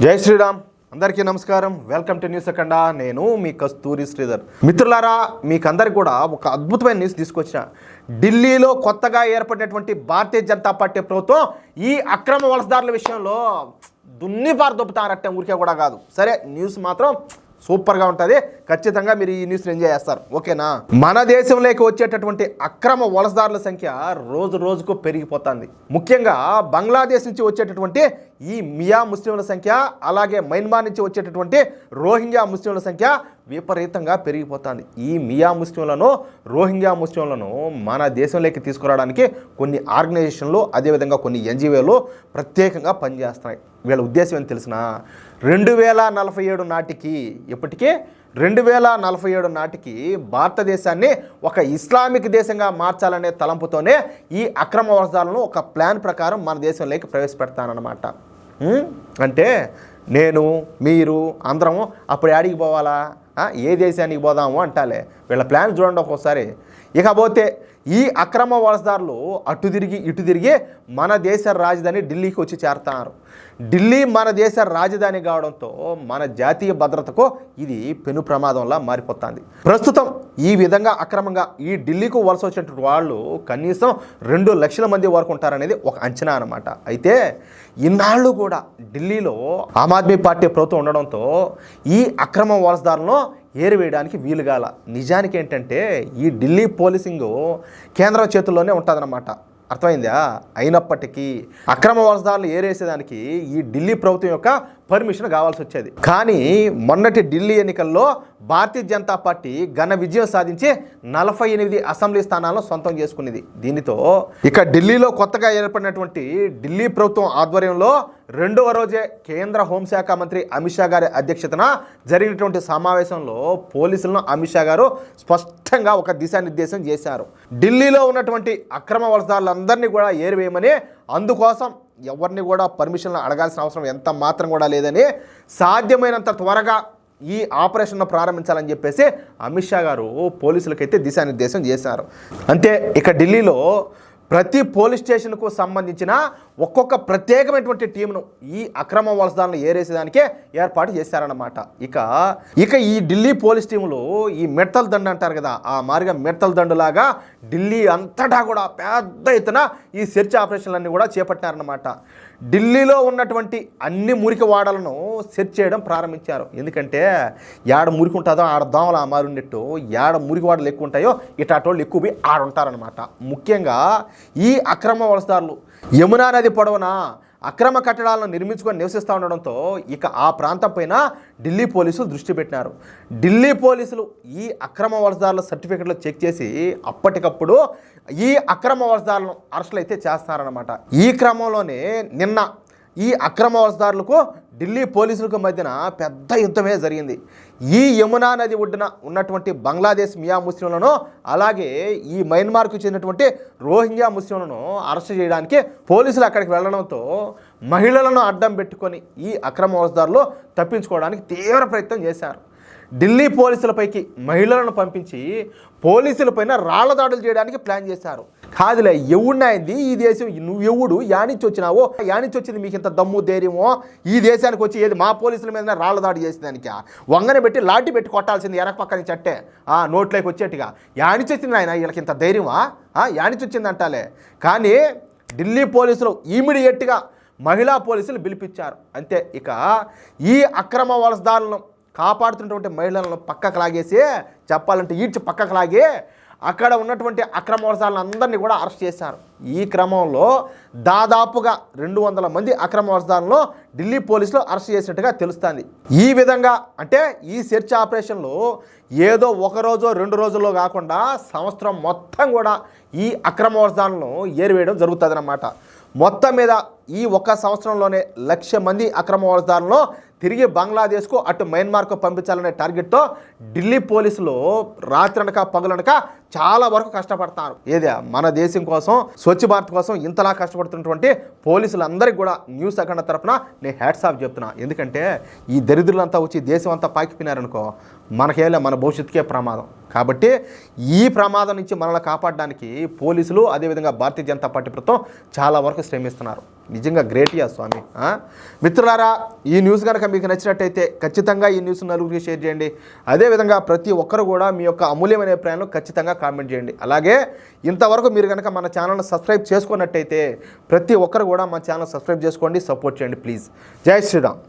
జై శ్రీరామ్. అందరికీ నమస్కారం. వెల్కమ్ టు న్యూస్ అఖండ. నేను మీ కస్తూరి శ్రీధర్. మిత్రులారా, మీకందరికి కూడా ఒక అద్భుతమైన న్యూస్ తీసుకొచ్చిన. ఢిల్లీలో కొత్తగా ఏర్పడినటువంటి భారతీయ జనతా పార్టీ ప్రభుత్వం ఈ అక్రమ వలసదారుల విషయంలో దున్నిపారు దొబ్బుతారట్టే, ఊరికే కూడా కాదు. సరే, న్యూస్ మాత్రం సూపర్గా ఉంటుంది. ఖచ్చితంగా మీరు ఈ న్యూస్ని ఎంజాయ్ చేస్తారు, ఓకేనా? మన దేశంలోకి వచ్చేటటువంటి అక్రమ వలసదారుల సంఖ్య రోజు రోజుకు పెరిగిపోతుంది. ముఖ్యంగా బంగ్లాదేశ్ నుంచి వచ్చేటటువంటి ఈ మియా ముస్లింల సంఖ్య, అలాగే మయన్మార్ నుంచి వచ్చేటటువంటి రోహింగ్యా ముస్లింల సంఖ్య విపరీతంగా పెరిగిపోతుంది. ఈ మియా ముస్లింలను, రోహింగ్యా ముస్లింలను మన దేశంలోకి తీసుకురావడానికి కొన్ని ఆర్గనైజేషన్లు, అదేవిధంగా కొన్ని ఎన్జిఓలు ప్రత్యేకంగా పనిచేస్తున్నాయి. వీళ్ళ ఉద్దేశం ఏంటి తెలిసిన? 2047 నాటికి, ఇప్పటికే 2047 నాటికి భారతదేశాన్ని ఒక ఇస్లామిక్ దేశంగా మార్చాలనే తలంపుతోనే ఈ అక్రమ వలసదారులను ఒక ప్లాన్ ప్రకారం మన దేశంలోకి ప్రవేశపెడతానన్నమాట. అంటే నేను, మీరు అందరము అప్పుడు యాడికి పోవాలా, ఏ దేశానికి పోదాము అంటాలే. వీళ్ళ ప్లాన్ చూడండి ఒక్కోసారి. ఇకపోతే ఈ అక్రమ వలసదారులు అటు తిరిగి ఇటు తిరిగి మన దేశ రాజధాని ఢిల్లీకి వచ్చి చేరుతున్నారు. ఢిల్లీ మన దేశ రాజధాని కావడంతో మన జాతీయ భద్రతకు ఇది పెను ప్రమాదంలా మారిపోతుంది. ప్రస్తుతం ఈ విధంగా అక్రమంగా ఈ ఢిల్లీకు వలస వచ్చినటువంటి వాళ్ళు కనీసం 2 లక్షల మంది వరకు ఉంటారనేది ఒక అంచనా అన్నమాట. అయితే ఇన్నాళ్ళు కూడా ఢిల్లీలో ఆమ్ ఆద్మీ పార్టీ ప్రభుత్వం ఉండడంతో ఈ అక్రమ వలసదారులను ఏరివేయడానికి వీలుగాల. నిజానికి ఏంటంటే ఈ ఢిల్లీ పోలీసింగ్ కేంద్రం చేతుల్లోనే ఉంటుందన్నమాట. అర్థమైందా? అయినప్పటికీ అక్రమ వలసదారులు ఏరేసేదానికి ఈ ఢిల్లీ ప్రభుత్వం యొక్క పర్మిషన్ కావాల్సి వచ్చేది. కానీ మొన్నటి ఢిల్లీ ఎన్నికల్లో భారతీయ జనతా పార్టీ ఘన విజయం సాధించి 48 అసెంబ్లీ స్థానాలను సొంతం చేసుకునేది. దీనితో ఇక ఢిల్లీలో కొత్తగా ఏర్పడినటువంటి ఢిల్లీ ప్రభుత్వం ఆధ్వర్యంలో 2వ రోజే కేంద్ర హోంశాఖ మంత్రి అమిత్ షా గారి అధ్యక్షతన జరిగినటువంటి సమావేశంలో పోలీసులను అమిత్ షా గారు స్పష్టంగా ఒక దిశానిర్దేశం చేశారు. ఢిల్లీలో ఉన్నటువంటి అక్రమ వలసదారులందరినీ కూడా ఏరివేయమని, అందుకోసం ఎవరిని కూడా పర్మిషన్లు అడగాల్సిన అవసరం ఎంత మాత్రం కూడా లేదని, సాధ్యమైనంత త్వరగా ఈ ఆపరేషన్ను ప్రారంభించాలని చెప్పేసి అమిత్ షా గారు పోలీసులకైతే దిశానిర్దేశం చేశారు. అంతే, ఇక ఢిల్లీలో ప్రతి పోలీస్ స్టేషన్కు సంబంధించిన ఒక్కొక్క ప్రత్యేకమైనటువంటి టీంను ఈ అక్రమ వలసదారులను ఏరేసేదానికే ఏర్పాటు చేశారన్నమాట. ఇక ఈ ఢిల్లీ పోలీస్ టీములు ఈ మెట్టల దండు అంటారు కదా, ఆ మారిగా మెట్టల దండులాగా ఢిల్లీ అంతటా కూడా పెద్ద ఎత్తున ఈ సెర్చ్ ఆపరేషన్లన్నీ కూడా చేపట్టారన్నమాట. ఢిల్లీలో ఉన్నటువంటి అన్ని మురికి వాడలను సెర్చ్ చేయడం ప్రారంభించారు. ఎందుకంటే ఏడ మురికి ఉంటుందో ఆడ దోమలు ఆ మారున్నట్టు, ఏడ మురికి వాడలు ఎక్కువ ఉంటాయో ఇటాటోళ్ళు ఎక్కువ పోయి ఆడుంటారనమాట. ముఖ్యంగా ఈ అక్రమ వలసదారులు యమునా నది పొడవునా అక్రమ కట్టడాలను నిర్మించుకొని నివసిస్తూ ఉండడంతో ఇక ఆ ప్రాంతం పైన ఢిల్లీ పోలీసులు దృష్టి పెట్టినారు. ఢిల్లీ పోలీసులు ఈ అక్రమ వలసదారుల సర్టిఫికెట్లు చెక్ చేసి అప్పటికప్పుడు ఈ అక్రమ వలసదారులను అరెస్టులు అయితే చేస్తారనమాట. ఈ క్రమంలోనే నిన్న ఈ అక్రమ వలసదారులకు ఢిల్లీ పోలీసులకు మధ్యన పెద్ద యుద్ధమే జరిగింది. ఈ యమునా నది ఒడ్డున ఉన్నటువంటి బంగ్లాదేశ్ మియా ముస్లింలను, అలాగే ఈ మయన్మార్కు చెందినటువంటి రోహింగ్యా ముస్లింలను అరెస్ట్ చేయడానికి పోలీసులు అక్కడికి వెళ్ళడంతో మహిళలను అడ్డం పెట్టుకొని ఈ అక్రమ వలసదారులు తప్పించుకోవడానికి తీవ్ర ప్రయత్నం చేశారు. ఢిల్లీ పోలీసులపైకి మహిళలను పంపించి పోలీసులపైన రాళ్ల దాడులు చేయడానికి ప్లాన్ చేశారు. కాదులే, ఎవడినైంది ఈ దేశం, నువ్వు ఎవడు, యానిచ్చి వచ్చినావో, యానిచ్చి వచ్చింది మీకు ఇంత దమ్ము ధైర్యమో ఈ దేశానికి వచ్చి ఏది మా పోలీసుల మీద రాళ్ల దాడి చేసేదానికి? వంగన పెట్టి లాఠీ పెట్టి కొట్టాల్సింది వెనక పక్క నుంచి అట్టే నోట్లోకి వచ్చేట్టుగా. యానిచ్చి వచ్చింది ఆయన, వీళ్ళకి ఇంత ధైర్యమా? యానిచ్చి వచ్చింది అంటాలే. కానీ ఢిల్లీ పోలీసులు ఇమీడియట్గా మహిళా పోలీసులు పిలిపించారు. అంతే, ఇక ఈ అక్రమ వలసదారులను కాపాడుతున్నటువంటి మహిళలను పక్కకు లాగేసి, చెప్పాలంటే ఈడ్చి పక్కకు లాగి అక్కడ ఉన్నటువంటి అక్రమ వలసదారులను అందరినీ కూడా అరెస్ట్ చేశారు. ఈ క్రమంలో దాదాపుగా 200 మంది అక్రమ వలసదారులను ఢిల్లీ పోలీసులు అరెస్ట్ చేసినట్టుగా తెలుస్తుంది. ఈ విధంగా అంటే ఈ సెర్చ్ ఆపరేషన్లు ఏదో 1 రోజో 2 రోజుల్లో కాకుండా సంవత్సరం మొత్తం కూడా ఈ అక్రమ వలసదారులను ఏరివేయడం జరుగుతుందన్నమాట. మొత్తం మీద ఈ 1 సంవత్సరంలోనే 1,00,000 మంది అక్రమ వలసదారులను తిరిగి బంగ్లాదేశ్కు అటు మయన్మార్కు పంపించాలనే టార్గెట్తో ఢిల్లీ పోలీసులు రాత్రనక పగలనక చాలా వరకు కష్టపడతారు. ఏదే మన దేశం కోసం, స్వచ్ఛ భారత్ కోసం ఇంతలా కష్టపడుతున్నటువంటి పోలీసులందరికీ కూడా న్యూస్ అఖండ తరపున నేను హ్యాట్స్ ఆఫ్ చెప్తున్నా. ఎందుకంటే ఈ దరిద్రులంతా వచ్చి దేశం అంతా పాకిపోయినారనుకో, మనకేలే మన భవిష్యత్తుకే ప్రమాదం. కాబట్టి ఈ ప్రమాదం నుంచి మనల్ని కాపాడడానికి పోలీసులు అదేవిధంగా భారతీయ జనతా పార్టీ ప్రభుత్వం చాలా వరకు శ్రమిస్తున్నారు. నిజంగా గ్రేట్ యా స్వామి. మిత్రులారా, ఈ న్యూస్ కనుక మీకు నచ్చినట్టయితే ఖచ్చితంగా ఈ న్యూస్ నలుగురికి షేర్ చేయండి. అదేవిధంగా ప్రతి ఒక్కరు కూడా మీ యొక్క అమూల్యమైన అభిప్రాయాలను ఖచ్చితంగా కామెంట్ చేయండి. అలాగే ఇంతవరకు మీరు కనుక మన ఛానల్ని సబ్స్క్రైబ్ చేసుకున్నట్టయితే ప్రతి ఒక్కరు కూడా మన ఛానల్ సబ్స్క్రైబ్ చేసుకోండి, సపోర్ట్ చేయండి ప్లీజ్. జై శ్రీరామ్.